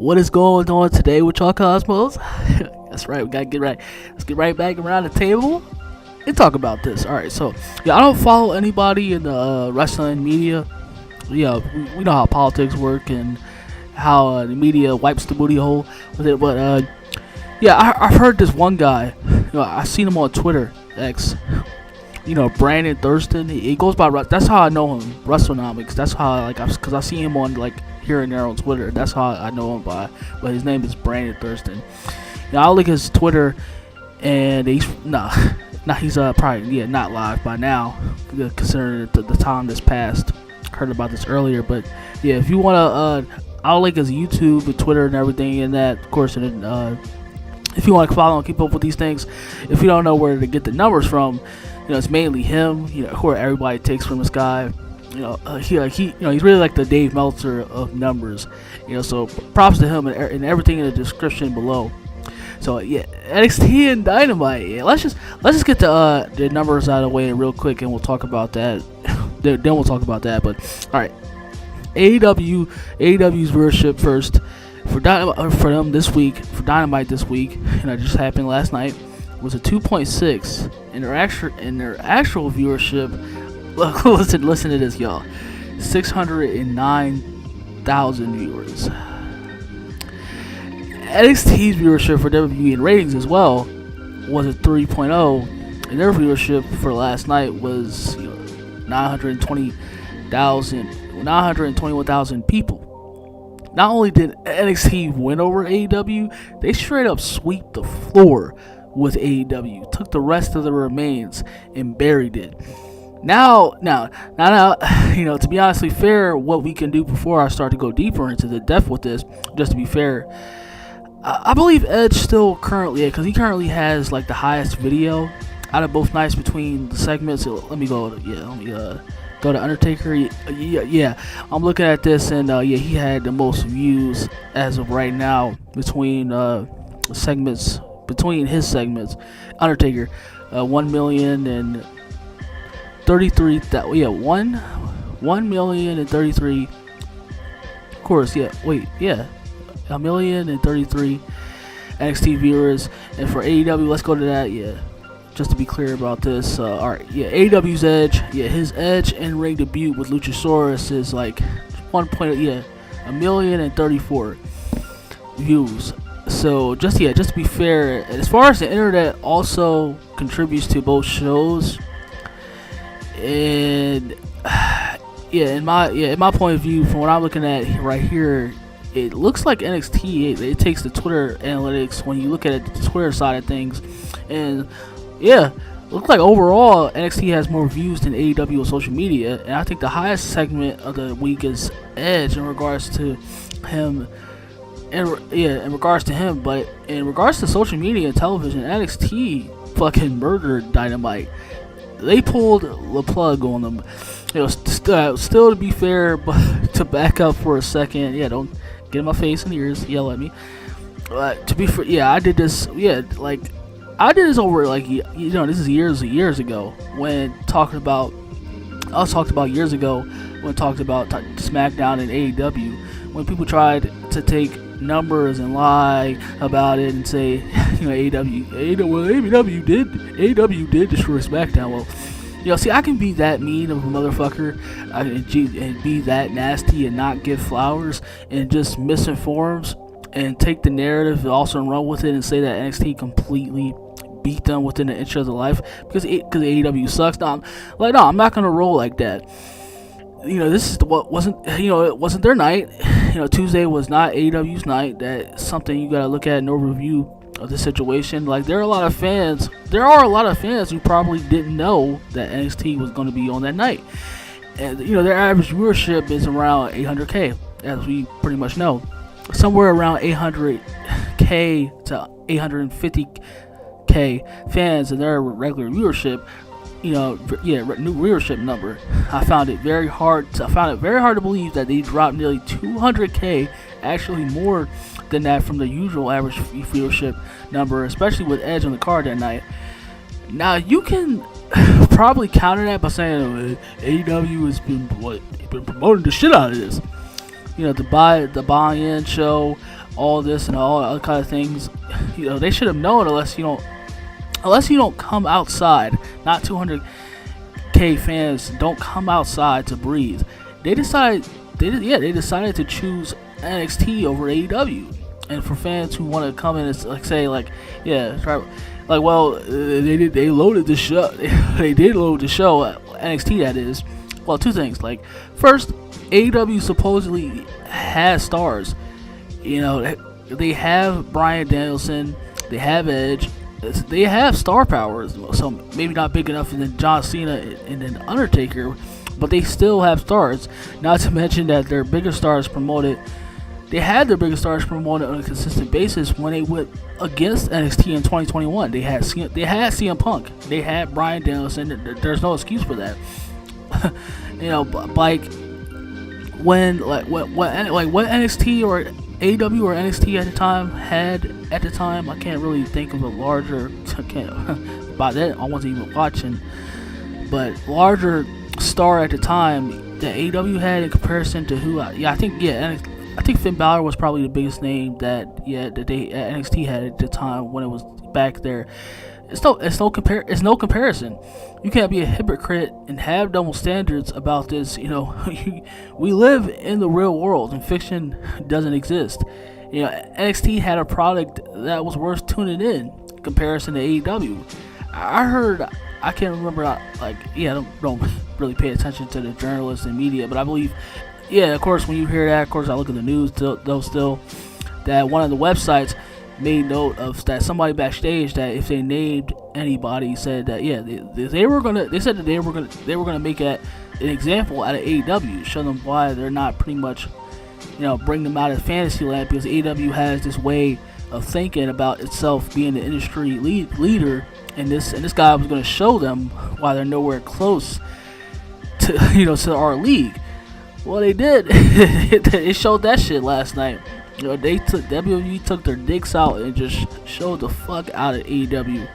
What is going on today with y'all Cosmos? That's right, we gotta get right. Let's get right back around the table and talk about this. Alright, so I don't follow anybody in the wrestling media. We know how politics work and how the media wipes the booty hole with it, but I've heard this one guy. I've seen him on Twitter, X. Brandon Thurston. He goes by. That's how I know him. WRESTLENOMICS. That's how because I see him on here and there on Twitter. That's how I know him by. But his name is Brandon Thurston. I look at his Twitter, and he's he's probably not live by now, considering the time that's passed. Heard about this earlier, but if you wanna, I'll link his YouTube and Twitter and everything, and that of course, and if you want to follow and keep up with these things, if you don't know where to get the numbers from. It's mainly him. Who everybody takes from this guy. He's really like the Dave Meltzer of numbers. So props to him and everything in the description below. So NXT and Dynamite. Let's just get the numbers out of the way real quick, and we'll talk about that. Then we'll talk about that. But all right, AEW's viewership first for them this week, for Dynamite this week. It just happened last night. Was a 2.6, and their actual viewership. Look, listen to this, y'all. 609,000 viewers. NXT's viewership for WWE and ratings as well was a 3.0, and their viewership for last night was 921,000 people. Not only did NXT win over AEW, they straight up sweep the floor with AEW, took the rest of the remains and buried it. Now, to be honestly fair, what we can do before I start to go deeper into the depth with this, just to be fair, I believe Edge still currently, because he currently has the highest video out of both nights between the segments. So let me go to Undertaker. I'm looking at this, and he had the most views as of right now between segments. Between his segments, Undertaker, 1,033,000. 1,033,000. Of course, 1,033,000 NXT viewers, and for AEW, let's go to that. Just to be clear about this, all right, AEW's Edge, his Edge in ring debut with Luchasaurus is 1,034,000 views. So just to be fair, as far as the internet also contributes to both shows, and in my point of view, from what I'm looking at right here, it looks like NXT it takes the Twitter analytics when you look at the Twitter side of things, and looks like overall NXT has more views than AEW on social media, and I think the highest segment of the week is Edge in regards to him. In regards to him, but in regards to social media and television, NXT fucking murdered Dynamite. They pulled the plug on them. Still to be fair, but to back up for a second, don't get in my face and ears, yell at me. To be fair, I did this. I did this over this is years ago when talking about. I was talking about years ago when talked about SmackDown and AEW when people tried to take numbers and lie about it and say AEW did destroy SmackDown. Well, see, I can be that mean of a motherfucker and be that nasty and not give flowers and just misinforms and take the narrative and also run with it and say that NXT completely beat them within an inch of their life because AEW sucks. I'm not gonna roll like that. This is what wasn't. It wasn't their night. Tuesday was not AEW's night. That's something you gotta look at in overview of the situation. There are a lot of fans who probably didn't know that NXT was going to be on that night, and their average viewership is around 800K, as we pretty much know, somewhere around 800K to 850K fans in their regular viewership. New viewership number. I found it very hard to believe that they dropped nearly 200K, actually more than that from the usual average viewership number, especially with Edge on the card that night. Now you can probably counter that by saying AEW has been promoting the shit out of this. The buy-in show. all this and all other kind of things. They should have known unless you don't come outside. Not 200K fans don't come outside to breathe. They decided to choose NXT over AEW. And for fans who want to come in and say they loaded the show. They did load the show, NXT that is. Well, two things. Like, first, AEW supposedly has stars. They have Bryan Danielson, they have Edge, they have star powers. So maybe not big enough than John Cena and then Undertaker, but they still have stars. Not to mention that their bigger stars promoted. They had their biggest stars promoted on a consistent basis when they went against NXT in 2021. They had CM Punk. They had Bryan Danielson. There's no excuse for that. What NXT or AEW or NXT at the time. I can't really think of a larger. By then I wasn't even watching, but larger star at the time that AEW had in comparison to who. I think Finn Balor was probably the biggest name that NXT had at the time when it was back there. It's no comparison. You can't be a hypocrite and have double standards about this. We live in the real world and fiction doesn't exist. NXT had a product that was worth tuning in comparison to AEW. I can't remember. I don't really pay attention to the journalists and media, but I believe. Yeah, of course, when you hear that, of course, I look at the news, still, that one of the websites made note of that somebody backstage that if they named anybody said that, they said that they were gonna make an example out of AEW, show them why they're not pretty much, bring them out of fantasy land, because AEW has this way of thinking about itself being the industry leader, and this guy was gonna show them why they're nowhere close to, to our league. Well, they did. They showed that shit last night. WWE took their dicks out and just showed the fuck out of AEW.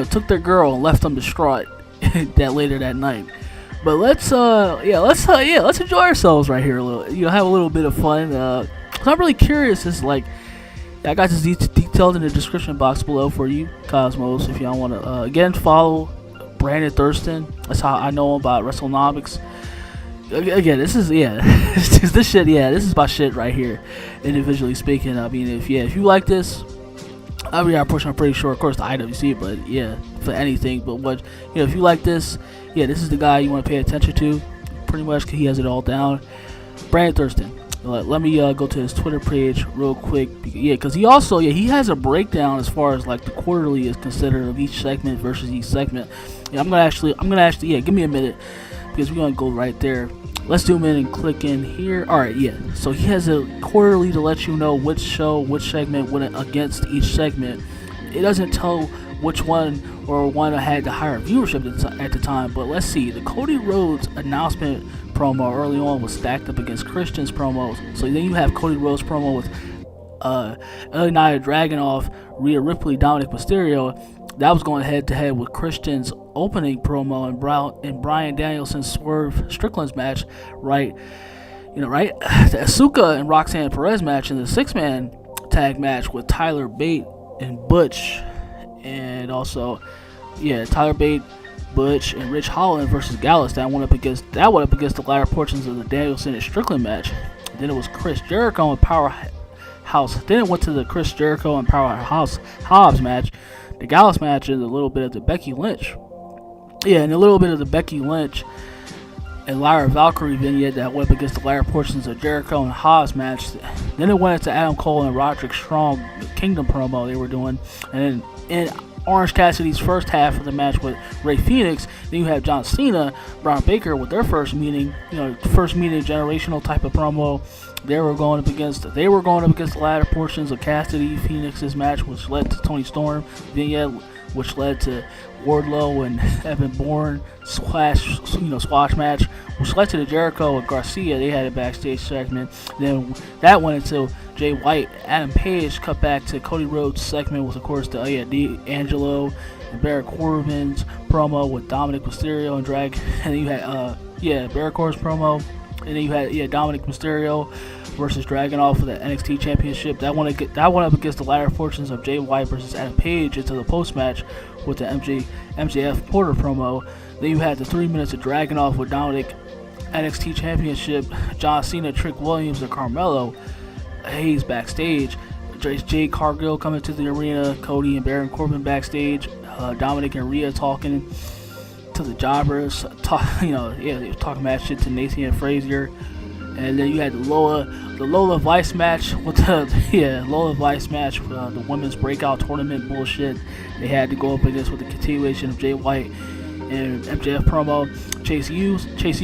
Took their girl and left them distraught that later that night. But let's enjoy ourselves right here a little. Have a little bit of fun. I'm really curious. I got this detailed in the description box below for you, Cosmos. If y'all want to again follow Brandon Thurston. That's how I know him about WRESTLENOMICS. Again, this is this shit. Yeah, this is my shit right here. Individually speaking, I mean, if you like this, I'm pretty sure, of course, the IWC, but yeah, for anything. But if you like this, this is the guy you want to pay attention to. Pretty much, 'cause he has it all down. Brandon Thurston. Let me go to his Twitter page real quick. Yeah, because he has a breakdown as far as like the quarterly is considered of each segment versus each segment. I'm gonna actually, give me a minute because we're gonna go right there. Let's zoom in and click in here. Alright, so he has a quarterly to let you know which segment went against each segment. It doesn't tell which one had the higher viewership at the time, but let's see. The Cody Rhodes announcement promo early on was stacked up against Christian's promos. So then you have Cody Rhodes promo with Ilya Dragunov, Rhea Ripley, Dominic Mysterio. That was going head to head with Christian's opening promo and Bryan Danielson's Swerve Strickland's match, right? The Asuka and Roxanne Perez match in the 6-man tag match with Tyler Bate and Butch, and also Tyler Bate, Butch, and Rich Holland versus Gallus. That went up against the latter portions of the Danielson and Strickland match. Then it was Chris Jericho and Powerhouse. Then it went to the Chris Jericho and Powerhouse Hobbs match. The Gallus match is a little bit of the Becky Lynch. And a little bit of the Becky Lynch and Lyra Valkyrie vignette that went up against the latter portions of Jericho and Hobbs match. Then it went into Adam Cole and Roderick Strong, the Kingdom promo they were doing. And then in Orange Cassidy's first half of the match with Rey Fenix, then you have John Cena, Braun Baker with their first meeting, generational type of promo. They were going up against the latter portions of Cassidy Phoenix's match, which led to Tony Storm vignette, which led to Wardlow and Evan Bourne squash match, which led to the Jericho and Garcia. They had a backstage segment. Then that went into Jay White, Adam Page cut back to Cody Rhodes segment with, of course, the D'Angelo and Baron Corbin's promo with Dominic Mysterio and then you had Baron Corbin's promo. And then you had Dominic Mysterio versus Dragunov for the NXT Championship. That went up against the latter fortunes of Jay White versus Adam Page into the post match with the MJF Porter promo. Then you had the 3 minutes of Dragunov with Dominic NXT Championship, John Cena, Trick Williams, and Carmelo Hayes backstage. Jade Cargill coming to the arena, Cody and Baron Corbin backstage, Dominic and Rhea talking to the jobbers, they were talking mad shit to Nathan and Frazier. And then you had the Lola Vice match with the Lola Vice match, the women's breakout tournament bullshit. They had to go up against with the continuation of Jay White and MJF promo, Chase U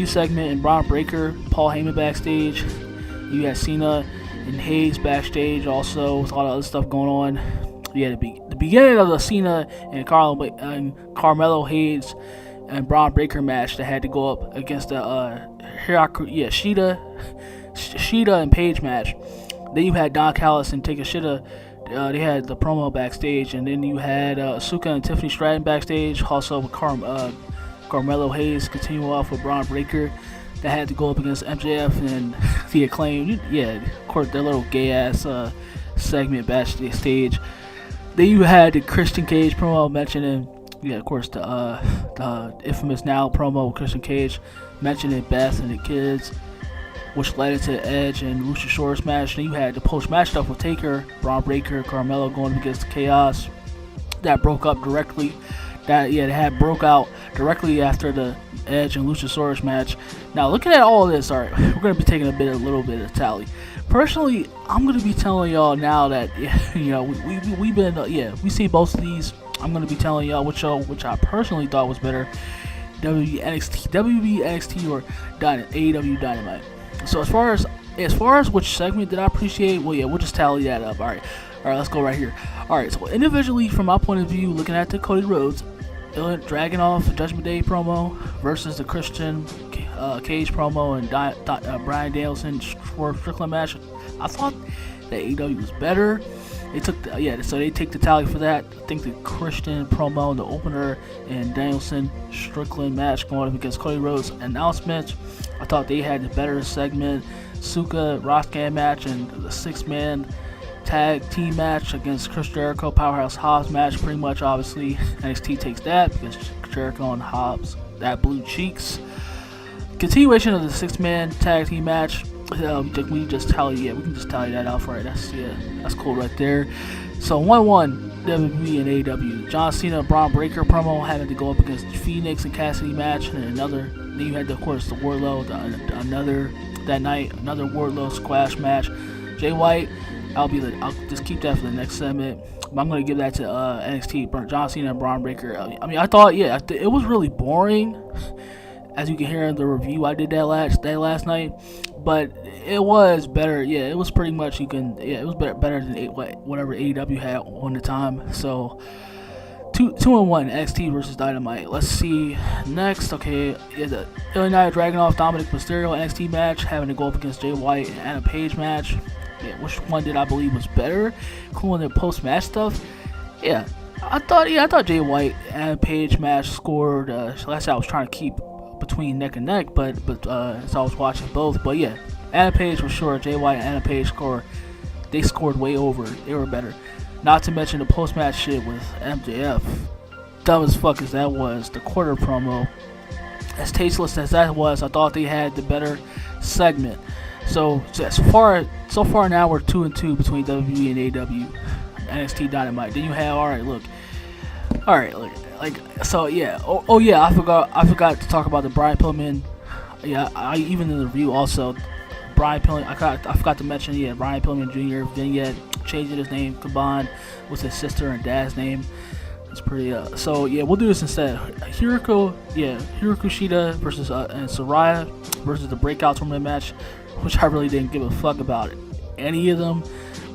segment, and Braun Breaker, Paul Heyman backstage. You had Cena and Hayes backstage also with all the other stuff going on. Yeah, the beginning of the Cena and Carmelo Hayes and Braun Breaker match that had to go up against the Shida and Page match. Then you had Don Callis and Takeshita. They had the promo backstage, and then you had Asuka and Tiffany Stratton backstage. Also with Carmelo Hayes continuing off with Braun Breaker. That had to go up against MJF and the Acclaim. Of course, their little gay ass segment backstage. Then you had the Christian Cage promo mentioning, of course, the infamous Now promo with Christian Cage mentioning Beth and the kids, which led into the Edge and Luchasaurus match. Then you had the post-match stuff with Taker, Braun Breaker, Carmelo going against the Chaos. That broke up directly. That broke out directly after the Edge and Luchasaurus match. Now, looking at all this, all right, we're going to be taking a little bit of tally. Personally, I'm going to be telling y'all now that, we see both of these. I'm going to be telling y'all which I personally thought was better, WWE NXT or AEW Dynamite. So as far as which segment did I appreciate, we'll just tally that up. All right, let's go right here. All right, so individually, from my point of view, looking at the Cody Rhodes, Dragunov the Judgment Day promo versus the Christian Cage promo and Bryan Danielson Strickland match, I thought that AEW was better. They took so they take the tally for that. I think the Christian promo, the opener, and Danielson Strickland match going up against Cody Rhodes announcements, I thought they had the better segment. Suka Roscan match and the 6-man tag team match against Chris Jericho, Powerhouse Hobbs match. Pretty much, obviously, NXT takes that because Jericho and Hobbs, that blue cheeks. Continuation of the 6-man tag team match. We can just tally that out for it. That's cool right there. So 1-1 WWE and AEW. John Cena Braun Breaker promo having to go up against Phoenix and Cassidy match, and another. Then you had of course the Wardlow another Wardlow squash match. Jay White, I'll just keep that for the next segment. But I'm gonna give that to NXT. John Cena and Braun Breaker. I thought it was really boring. As you can hear in the review I did that last night, but it was better. It was pretty much it was better than whatever AEW had on the time. So 2-1 NXT versus Dynamite. Let's see next. Okay, the Illinois Dragunov Dominic Mysterio NXT match having to go up against Jay White and Adam Page match. Which one did I believe was better? Including the post match stuff. I thought Jay White and Adam Page match scored. Last I was trying to keep between neck and neck, but as I was watching both, but Adam Page for sure. Jay White and Adam Page scored way over. They were better. Not to mention the post match shit with MJF. Dumb as fuck as that was. The quarter promo, as tasteless as that was, I thought they had the better segment. So far now we're 2-2 between WWE and AEW, NXT Dynamite. Then you have I forgot to talk about the Brian Pillman. I even in the review also, Brian Pillman. I forgot to mention Brian Pillman Jr. vignette changing his name combined with his sister and dad's name. It's pretty. We'll do this instead. Hiroko Shida versus and Saraya versus the Breakout Tournament match, which I really didn't give a fuck about any of them,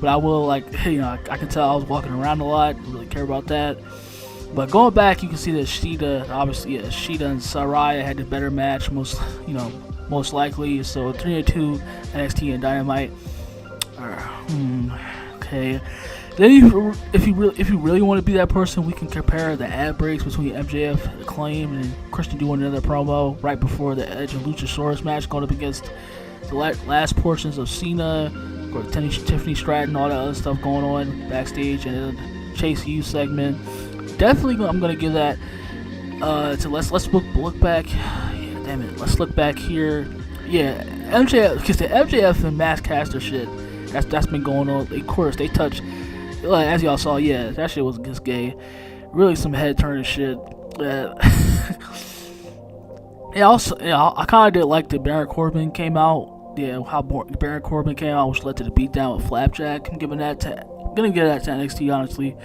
but I will I can tell I was walking around a lot. Didn't really care about that. But going back, you can see that Shida and Saraya had the better match, most likely. So 3-2 NXT and Dynamite. Okay. Then if you really want to be that person, we can compare the ad breaks between MJF, Acclaim, and Christian doing another promo right before the Edge and Luchasaurus match going up against the last portions of Cena, or Tiffany Stratton, all that other stuff going on backstage, and then Chase U segment. Definitely, I'm gonna give that to let's look back. Yeah, damn it, let's look back here. Yeah, MJF, because the MJF and Mass Caster shit, that's been going on. Of course, they touched, like, as y'all saw. Yeah, that shit was just gay. Really, some head turning shit. Yeah, also, I kind of did like that Baron Corbin came out. Yeah, how Baron Corbin came out, which led to the beatdown with Flapjack. I'm gonna give that to NXT, honestly.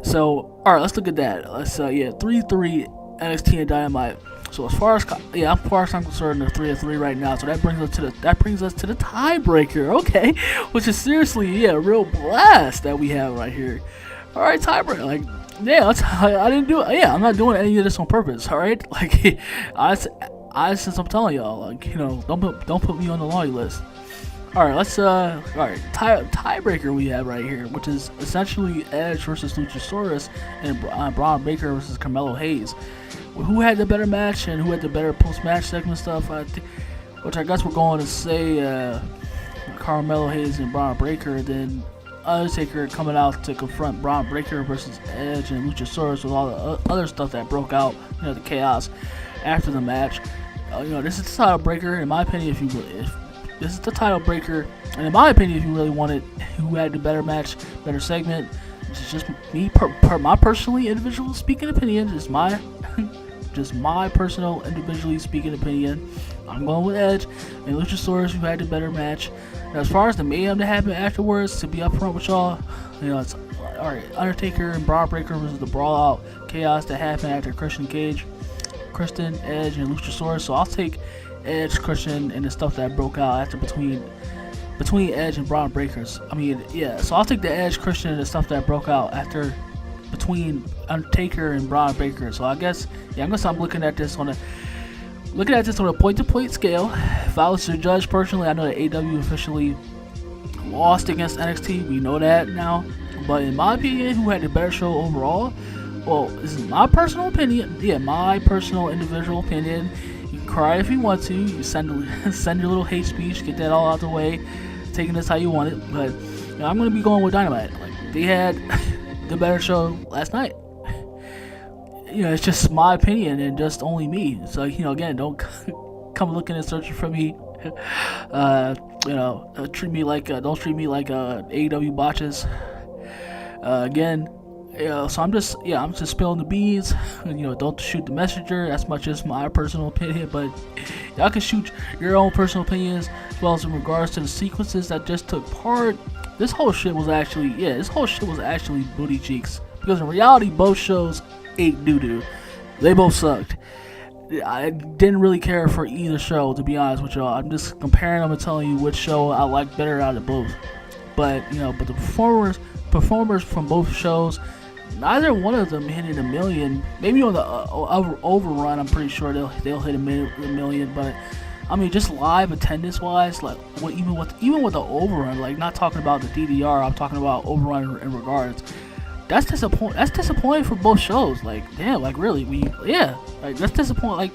So, all right, let's look at that. Let's 3-3 NXT and Dynamite. So as far as I'm concerned, they're 3-3 right now. So that brings us to the tiebreaker. Okay, which is seriously a real blast that we have right here. All right, tiebreaker. Like, yeah, I didn't do it. Yeah, I'm not doing any of this on purpose. All right, like since I'm telling y'all, like, don't put me on the naughty list. All right, let's tiebreaker we have right here, which is essentially Edge versus Luchasaurus and Braun Breaker versus Carmelo Hayes. Who had the better match and who had the better post-match segment stuff? Which I guess we're going to say Carmelo Hayes and Braun Breaker. Then Undertaker coming out to confront Braun Breaker versus Edge and Luchasaurus with all the other stuff that broke out, the chaos after the match. This is the title breaker, in my opinion. If this is the title breaker, and in my opinion, if you really wanted who had the better match, better segment, it's just me, my personally individual speaking opinion, just my personal individually speaking opinion. I'm going with Edge and Luchasaurus, who had the better match. Now, as far as the mayhem that happened afterwards, to be upfront with y'all, it's all right. Undertaker and Braun Breaker versus the brawl out chaos that happened after Christian, Edge, and Luchasaurus. So I'll take Edge, Christian, and the stuff that broke out after between Edge and Braun Breakers. So I'll take the Edge, Christian, and the stuff that broke out after between Undertaker and Braun Breaker. So I guess I'm looking at this on a point-to-point scale. If I was to judge personally, I know that AEW officially lost against NXT. We know that now. But in my opinion, who had the better show overall? Well, this is my personal opinion. Yeah, my personal individual opinion. You can cry if you want to. You send your little hate speech, get that all out the way. Taking this how you want it. But I'm going to be going with Dynamite. Like, they had the better show last night. It's just my opinion and just only me. So, again, don't come looking and searching for me. Don't treat me like AEW botches. Again, so I'm just spilling the beans. Don't shoot the messenger. That's much as my personal opinion, but y'all can shoot your own personal opinions as well as in regards to the sequences that just took part. This whole shit was actually booty cheeks, because in reality both shows ate doo-doo. They both sucked. I didn't really care for either show, to be honest with y'all. I'm just comparing them and telling you which show I like better out of both. But the performers from both shows, neither one of them hitting $1 million. Maybe on the overrun, I'm pretty sure they'll hit $1 million. But just live attendance wise, like even with the overrun, like not talking about the DDR, I'm talking about overrun in regards. That's disappointing for both shows. Like, damn, like really, like that's disappointing. Like,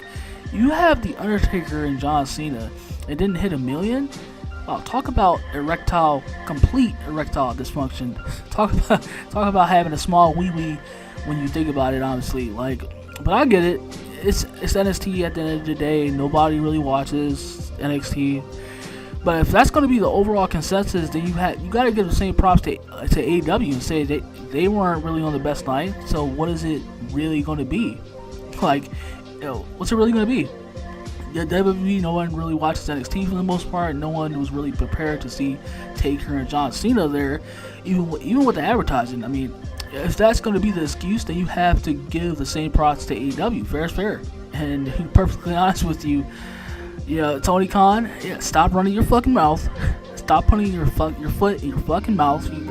you have the Undertaker and John Cena, it didn't hit $1 million. Oh, talk about complete erectile dysfunction. Talk about having a small wee when you think about it, honestly. Like, but I get it. It's NXT at the end of the day. Nobody really watches NXT. But if that's going to be the overall consensus, then you got to give the same props to AEW and say they weren't really on the best night. So what is it really going to be? Like, what's it really going to be? Yeah, WWE, no one really watches NXT for the most part. No one was really prepared to see Taker and John Cena there, even with the advertising. If that's going to be the excuse, then you have to give the same props to AEW. Fair is fair. And to be perfectly honest with you, Tony Khan, stop running your fucking mouth. Stop putting your foot in your fucking mouth. You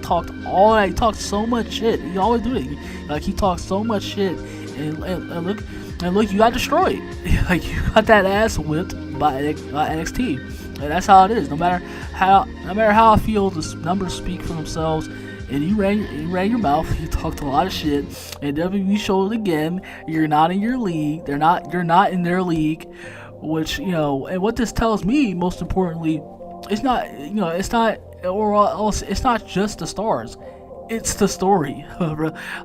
talked so much shit. You always do it. Like, he talks so much shit, and look, you got destroyed. Like, you got that ass whipped by NXT, and that's how it is. No matter how I feel, the numbers speak for themselves. And you ran your mouth. You talked a lot of shit. And WWE showed it again. You're not in your league. You're not in their league. which, and what this tells me, most importantly, it's not, it's not just the stars, it's the story.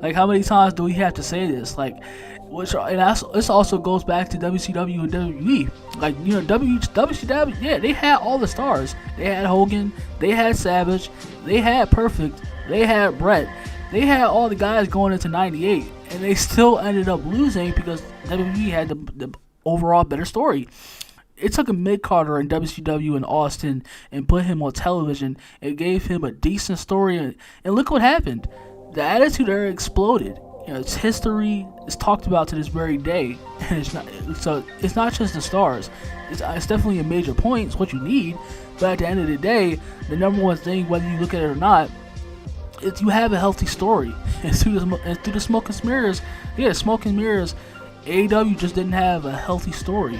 Like, how many times do we have to say this? Like, this also goes back to WCW and WWE. Like, WCW, yeah, they had all the stars. They had Hogan, they had Savage, they had Perfect, they had Brett, they had all the guys going into '98, and they still ended up losing because WWE had the overall better story. It took a mid-carder in WCW in Austin and put him on television and gave him a decent story, and look what happened. The Attitude Era exploded. Its history is talked about to this very day, and it's not just the stars. It's definitely a major point. It's what you need, but at the end of the day, the number one thing, whether you look at it or not, is you have a healthy story. And through the smoke and mirrors, smoke and mirrors, AEW just didn't have a healthy story.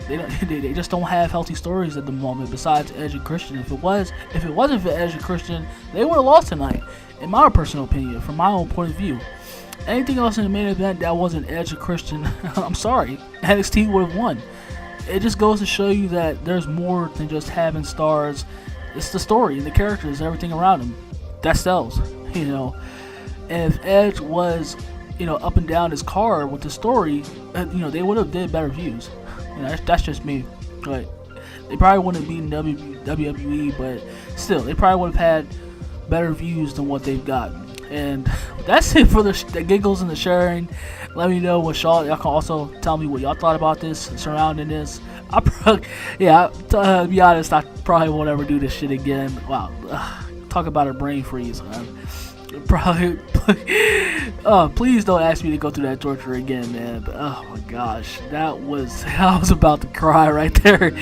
They just don't have healthy stories at the moment. Besides Edge and Christian, if it wasn't for Edge and Christian, they would have lost tonight, in my personal opinion, from my own point of view. Anything else in the main event that wasn't Edge and Christian, I'm sorry, NXT would have won. It just goes to show you that there's more than just having stars. It's the story and the characters, everything around them that sells. And if Edge was, up and down his card with the story, they would have did better views. That's just me. But they probably wouldn't have beaten WWE, but still, they probably would have had better views than what they've got. And that's it for the giggles and the sharing. Let me know what y'all can also tell me what y'all thought about this surrounding this. To be honest, I probably won't ever do this shit again. Wow, talk about a brain freeze, man. Probably. Please don't ask me to go through that torture again, man. But, oh my gosh, I was about to cry right there.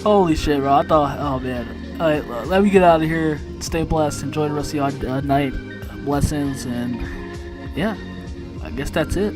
Holy shit, bro. I thought, oh man. All right, let me get out of here. Stay blessed. Enjoy the rest of your night. Blessings, and yeah, I guess that's it.